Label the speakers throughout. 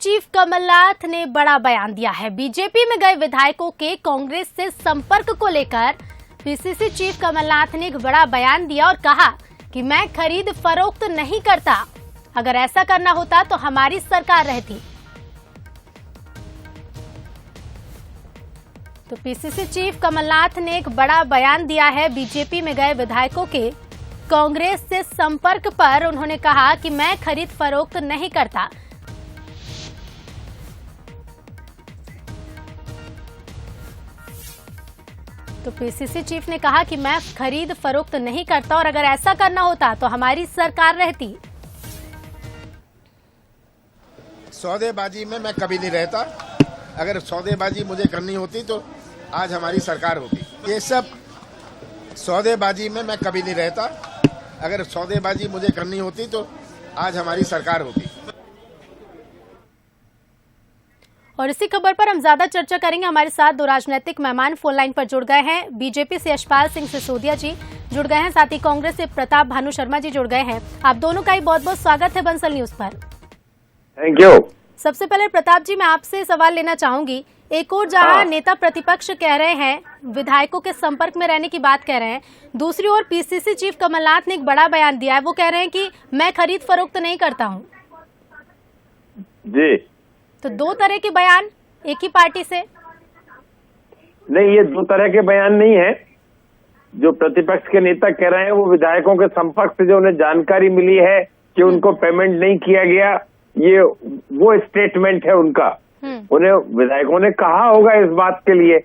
Speaker 1: Chief Kamal Nath ने बड़ा बयान दिया है। बीजेपी में गए विधायकों के कांग्रेस से संपर्क को लेकर पीसीसी चीफ कमलनाथ ने एक बड़ा बयान दिया और कहा कि मैं खरीद फरोख्त नहीं करता, अगर ऐसा करना होता तो हमारी सरकार रहती। तो पीसीसी चीफ कमलनाथ ने एक बड़ा बयान दिया है बीजेपी में गए विधायकों के कांग्रेस से संपर्क पर। उन्होंने कहा कि मैं खरीद फरोख्त नहीं करता। तो पीसीसी चीफ ने कहा कि मैं खरीद फरोख्त नहीं करता और अगर ऐसा करना होता तो हमारी सरकार रहती।
Speaker 2: सौदेबाजी में मैं कभी नहीं रहता, अगर सौदेबाजी मुझे करनी होती तो आज हमारी सरकार होती। ये सब सौदेबाजी में मैं कभी नहीं रहता, अगर सौदेबाजी मुझे करनी होती तो आज हमारी सरकार होती।
Speaker 1: और इसी खबर पर हम ज्यादा चर्चा करेंगे। हमारे साथ दो राजनीतिक मेहमान फोन लाइन पर जुड़ गए हैं। बीजेपी से यशपाल सिंह सिसोदिया जी जुड़ गए हैं, साथ ही कांग्रेस से प्रताप भानु शर्मा जी जुड़ गए हैं। आप दोनों का ही बहुत बहुत स्वागत है बंसल न्यूज पर।
Speaker 3: Thank you.
Speaker 1: सबसे पहले प्रताप जी, मैं आपसे सवाल लेना चाहूंगी। एक और जहां नेता प्रतिपक्ष कह रहे हैं, विधायकों के संपर्क में रहने की बात कह रहे हैं, दूसरी ओर पीसीसी चीफ कमलनाथ ने एक बड़ा बयान दिया है। वो कह रहे हैं कि मैं खरीद फरोख्त नहीं करता हूं।
Speaker 3: जी,
Speaker 1: तो दो तरह के बयान एक ही पार्टी से?
Speaker 3: नहीं, ये दो तरह के बयान नहीं है। जो प्रतिपक्ष के नेता कह रहे हैं वो विधायकों के संपर्क से जो उन्हें जानकारी मिली है कि उनको पेमेंट नहीं किया गया, ये वो स्टेटमेंट है उनका। उन्हें विधायकों ने कहा होगा इस बात के लिए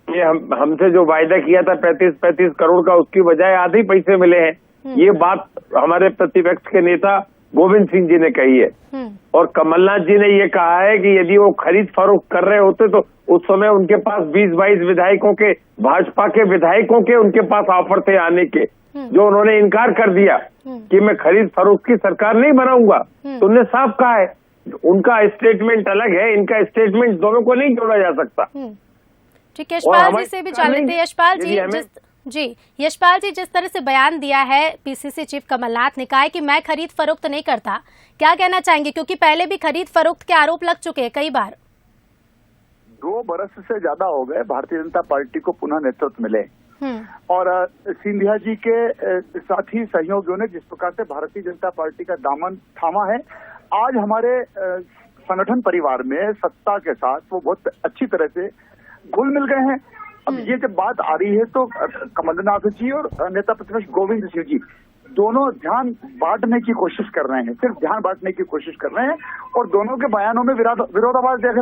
Speaker 3: कि हमसे जो वायदा किया था 35 करोड़ का, उसकी बजाय आधे पैसे मिले हैं। ये बात हमारे प्रतिपक्ष के नेता गोविंद सिंह जी ने कही है। और कमलनाथ जी ने ये कहा है कि यदि वो खरीद फरोख्त कर रहे होते तो उस समय उनके पास 20-22 विधायकों के, भाजपा के विधायकों के उनके पास ऑफर थे आने के, जो उन्होंने इनकार कर दिया कि मैं खरीद फरोख्त की सरकार नहीं बनाऊंगा। तो उन्होंने साफ कहा है, उनका स्टेटमेंट अलग है, इनका स्टेटमेंट दोनों को नहीं जोड़ा जा सकता।
Speaker 1: ठीक है, यशपाल जी से भी जान लेते हैं। यशपाल जी, यशपाल जी, जिस तरह से बयान दिया है पीसीसी चीफ कमलनाथ ने, कहा है कि मैं खरीद फरोख्त नहीं करता, क्या कहना चाहेंगे? क्योंकि पहले भी खरीद फरोख्त के आरोप लग चुके हैं कई बार।
Speaker 4: 2 बरस से ज्यादा हो गए भारतीय जनता पार्टी को पुनः नेतृत्व मिले और सिंधिया जी के साथी सहयोगियों ने जिस प्रकार से भारतीय जनता पार्टी का दामन थामा है, आज हमारे संगठन परिवार में सत्ता के साथ वो बहुत अच्छी तरह से घुल मिल गए हैं। अब ये जब बात आ रही है तो कमलनाथ जी और नेता प्रतिपक्ष गोविंद सिंह जी दोनों ध्यान बांटने की कोशिश कर रहे हैं, सिर्फ ध्यान बांटने की कोशिश कर रहे हैं और दोनों के बयानों में विरोधाभास दिख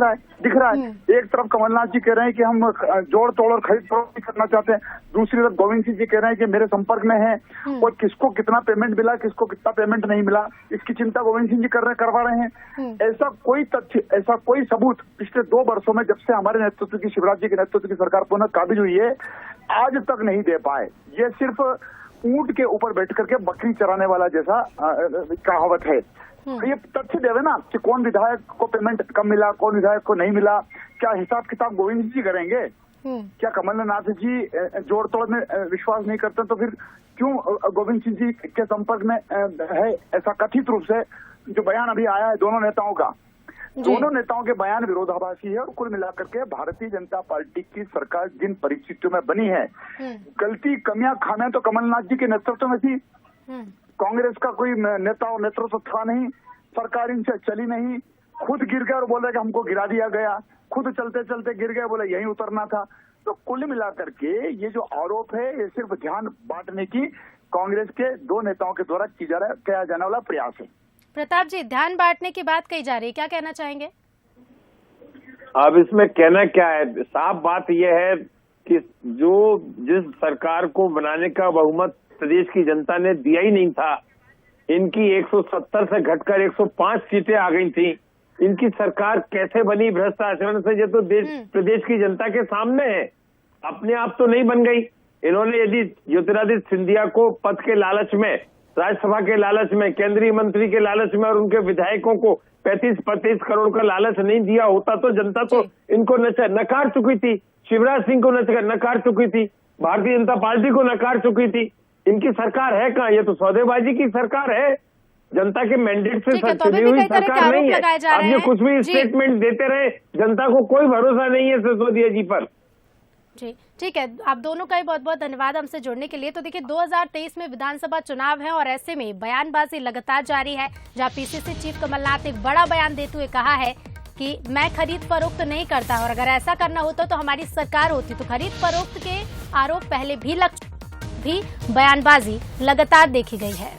Speaker 4: रहा है। एक तरफ कमलनाथ जी कह रहे हैं कि हम जोड़ तोड़ और खरीद फरोख्त करना चाहते हैं, दूसरी तरफ गोविंद सिंह जी कह रहे हैं कि मेरे संपर्क में है और किसको कितना पेमेंट मिला, किसको कितना पेमेंट नहीं मिला, इसकी चिंता गोविंद सिंह जी करवा रहे हैं। ऐसा कोई तथ्य, ऐसा कोई सबूत पिछले 2 वर्षों में, जब से हमारे नेतृत्व की, शिवराज जी के नेतृत्व की सरकार पुनः काबिज हुई है, आज तक नहीं दे पाए। ये सिर्फ ऊंट के ऊपर बैठ करके बकरी चराने वाला जैसा कहावत है। ये तथ्य देवे ना कि कौन विधायक को पेमेंट कम मिला, कौन विधायक को नहीं मिला, क्या हिसाब किताब गोविंद जी करेंगे? क्या कमलनाथ जी जोड़ तोड़ में विश्वास नहीं करते तो फिर क्यों गोविंद सिंह जी के संपर्क में है? ऐसा कथित रूप से जो बयान अभी आया है दोनों नेताओं का, दोनों नेताओं के बयान विरोधाभासी है। और कुल मिलाकर के भारतीय जनता पार्टी की सरकार जिन परिस्थितियों में बनी है, गलती, कमियां, खामियां तो कमलनाथ जी के नेतृत्व में थी। कांग्रेस का कोई नेता और नेतृत्व था नहीं, सरकार इनसे चली नहीं, खुद गिर गए और बोले कि हमको गिरा दिया गया, खुद चलते चलते गिर गए, बोले यहीं उतरना था। तो कुल मिलाकर के ये जो आरोप है, ये सिर्फ ध्यान बांटने की कांग्रेस के 2 नेताओं के द्वारा किया जाने वाला प्रयास है।
Speaker 1: प्रताप जी, ध्यान बांटने की बात कही जा रही है, क्या कहना चाहेंगे?
Speaker 3: अब इसमें कहना क्या है, साफ बात यह है कि जिस सरकार को बनाने का बहुमत प्रदेश की जनता ने दिया ही नहीं था, इनकी 170 से घटकर 105 सीटें आ गई थी। इनकी सरकार कैसे बनी भ्रष्ट आचरण से, ये तो प्रदेश की जनता के सामने है, अपने आप तो नहीं बन गई। इन्होंने यदि ज्योतिरादित्य सिंधिया को पद के लालच में, राज्यसभा के लालच में, केंद्रीय मंत्री के लालच में और उनके विधायकों को 35 करोड़ का लालच नहीं दिया होता तो जनता तो इनको नकार चुकी थी, शिवराज सिंह को नकार चुकी थी, भारतीय जनता पार्टी को नकार चुकी थी। इनकी सरकार है कहाँ? ये तो सौदेबाजी की सरकार है। जनता के मैंडेट से
Speaker 1: ठीक है, तो अभी
Speaker 3: चुनी
Speaker 1: भी
Speaker 3: हुई
Speaker 1: कई तरह के
Speaker 3: सरकार
Speaker 1: आरोप
Speaker 3: नहीं है।
Speaker 1: लगाए जा
Speaker 3: अब
Speaker 1: रहे
Speaker 3: ये
Speaker 1: हैं।
Speaker 3: कुछ भी
Speaker 1: जी।
Speaker 3: स्टेटमेंट देते रहे, जनता को कोई भरोसा नहीं है सिसोदिया जी पर।
Speaker 1: जी ठीक है, आप दोनों का ही बहुत बहुत धन्यवाद हमसे जुड़ने के लिए। तो देखिए 2023 में विधानसभा चुनाव है और ऐसे में बयानबाजी लगातार जारी है, जहां पीसीसी चीफ कमलनाथ ने एक बड़ा बयान देते हुए कहा है कि मैं खरीद फरोख्त नहीं करता और अगर ऐसा करना होता तो हमारी सरकार होती। तो खरीद फरोख्त के आरोप पहले भी बयानबाजी लगातार देखी गई है।